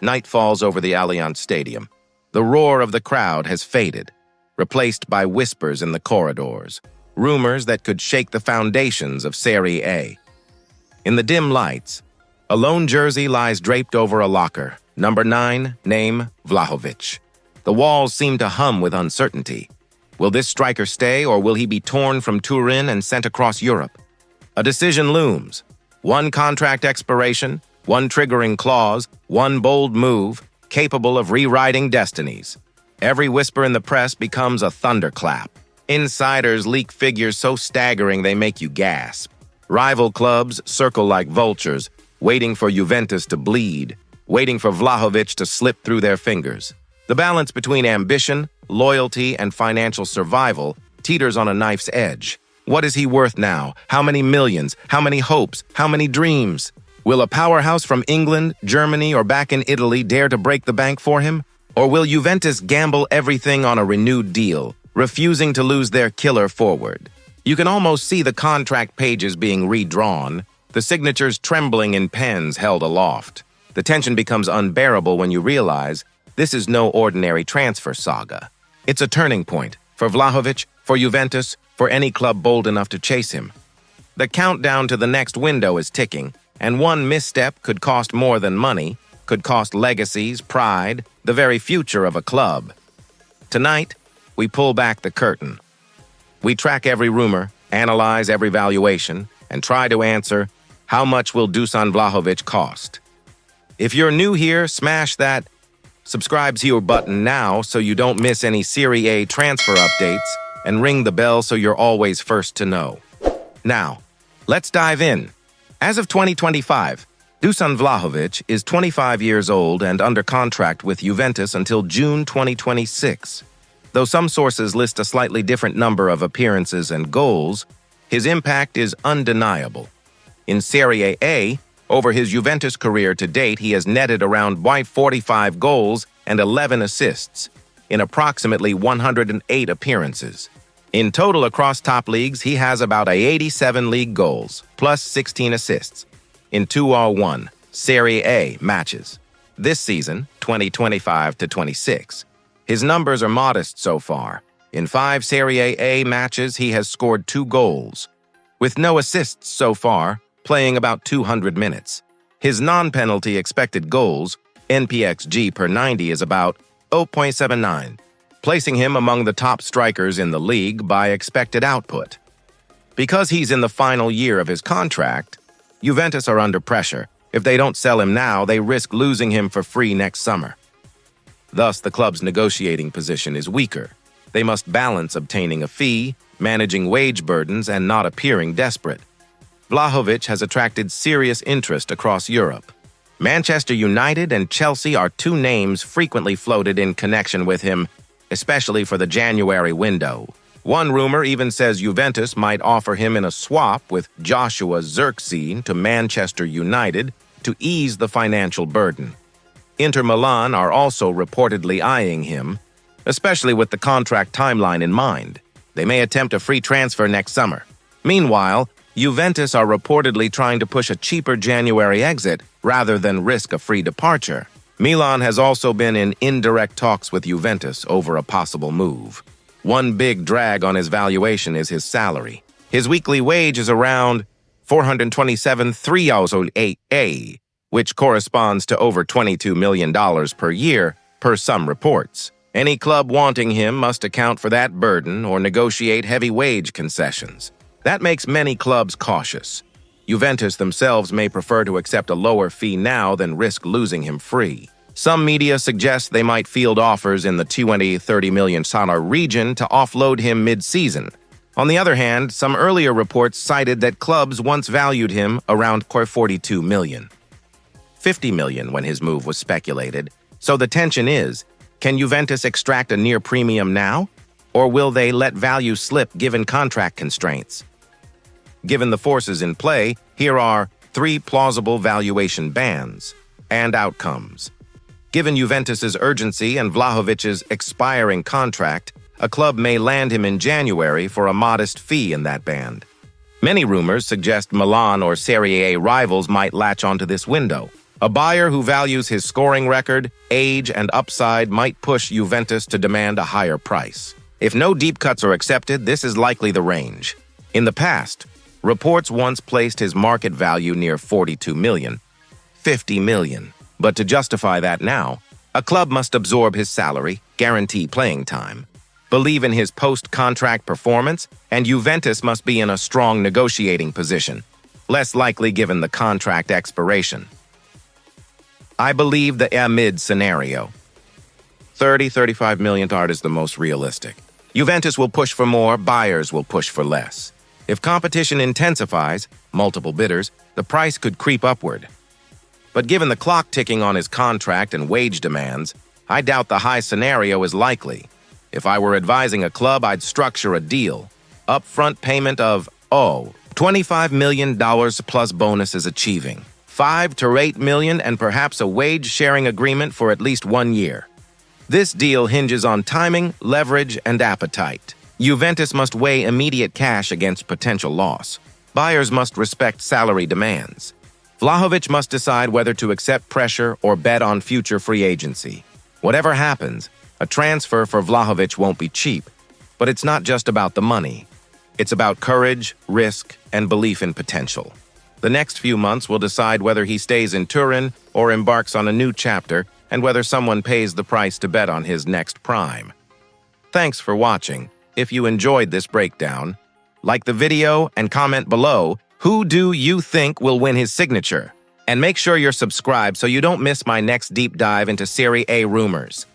Night falls over the Allianz Stadium. The roar of the crowd has faded, replaced by whispers in the corridors, rumors that could shake the foundations of Serie A. In the dim lights, a lone jersey lies draped over a locker. Number 9, name Vlahovic. The walls seem to hum with uncertainty. Will this striker stay, or will he be torn from Turin and sent across Europe? A decision looms. One contract expiration, one triggering clause, one bold move, capable of rewriting destinies. Every whisper in the press becomes a thunderclap. Insiders leak figures so staggering they make you gasp. Rival clubs circle like vultures, waiting for Juventus to bleed, waiting for Vlahovic to slip through their fingers. The balance between ambition, loyalty, and financial survival teeters on a knife's edge. What is he worth now? How many millions? How many hopes? How many dreams? Will a powerhouse from England, Germany, or back in Italy dare to break the bank for him? Or will Juventus gamble everything on a renewed deal, refusing to lose their killer forward? You can almost see the contract pages being redrawn, the signatures trembling in pens held aloft. The tension becomes unbearable when you realize this is no ordinary transfer saga. It's a turning point for Vlahovic, for Juventus, for any club bold enough to chase him. The countdown to the next window is ticking, and one misstep could cost more than money, could cost legacies, pride, the very future of a club. Tonight, we pull back the curtain. We track every rumor, analyze every valuation, and try to answer, how much will Dusan Vlahovic cost? If you're new here, smash that subscribe here button now so you don't miss any Serie A transfer updates, and ring the bell so you're always first to know. Now, let's dive in. As of 2025, Dusan Vlahovic is 25 years old and under contract with Juventus until June 2026. Though some sources list a slightly different number of appearances and goals, his impact is undeniable. In Serie A, over his Juventus career to date, he has netted around 45 goals and 11 assists in approximately 108 appearances. In total across top leagues, he has about 87 league goals, plus 16 assists, in 201 Serie A matches. This season, 2025-26, his numbers are modest so far. In 5 Serie A matches, he has scored 2 goals, with no assists so far, playing about 200 minutes. His non-penalty expected goals, NPXG per 90, is about 0.79, placing him among the top strikers in the league by expected output. Because he's in the final year of his contract, Juventus are under pressure. If they don't sell him now, they risk losing him for free next summer. Thus, the club's negotiating position is weaker. They must balance obtaining a fee, managing wage burdens, and not appearing desperate. Vlahovic has attracted serious interest across Europe. Manchester United and Chelsea are 2 names frequently floated in connection with him, especially for the January window. One rumor even says Juventus might offer him in a swap with Joshua Zirkzee to Manchester United to ease the financial burden. Inter Milan are also reportedly eyeing him, especially with the contract timeline in mind. They may attempt a free transfer next summer. Meanwhile, Juventus are reportedly trying to push a cheaper January exit rather than risk a free departure. Milan has also been in indirect talks with Juventus over a possible move. One big drag on his valuation is his salary. His weekly wage is around 427,308, which corresponds to over $22 million per year, per some reports. Any club wanting him must account for that burden or negotiate heavy wage concessions. That makes many clubs cautious. Juventus themselves may prefer to accept a lower fee now than risk losing him free. Some media suggest they might field offers in the 20-30 million salary region to offload him mid-season. On the other hand, some earlier reports cited that clubs once valued him around 42 million. 50 million when his move was speculated. So the tension is, can Juventus extract a near premium now? Or will they let value slip given contract constraints? Given the forces in play, here are 3 plausible valuation bands and outcomes. Given Juventus's urgency and Vlahovic's expiring contract, a club may land him in January for a modest fee in that band. Many rumors suggest Milan or Serie A rivals might latch onto this window. A buyer who values his scoring record, age, and upside might push Juventus to demand a higher price. If no deep cuts are accepted, this is likely the range. In the past, reports once placed his market value near 42 million, 50 million. But to justify that now, a club must absorb his salary, guarantee playing time, believe in his post-contract performance, and Juventus must be in a strong negotiating position, less likely given the contract expiration. I believe the mid scenario. 30-35 million is the most realistic. Juventus will push for more, buyers will push for less. If competition intensifies, multiple bidders, the price could creep upward. But given the clock ticking on his contract and wage demands, I doubt the high scenario is likely. If I were advising a club, I'd structure a deal. Upfront payment of, $25 million plus bonuses achieving, 5 to 8 million, and perhaps a wage-sharing agreement for at least 1 year. This deal hinges on timing, leverage, and appetite. Juventus must weigh immediate cash against potential loss. Buyers must respect salary demands. Vlahovic must decide whether to accept pressure or bet on future free agency. Whatever happens, a transfer for Vlahovic won't be cheap. But it's not just about the money. It's about courage, risk, and belief in potential. The next few months will decide whether he stays in Turin or embarks on a new chapter, and whether someone pays the price to bet on his next prime. Thanks for watching. If you enjoyed this breakdown, like the video and comment below, who do you think will win his signature? And make sure you're subscribed so you don't miss my next deep dive into Serie A rumors.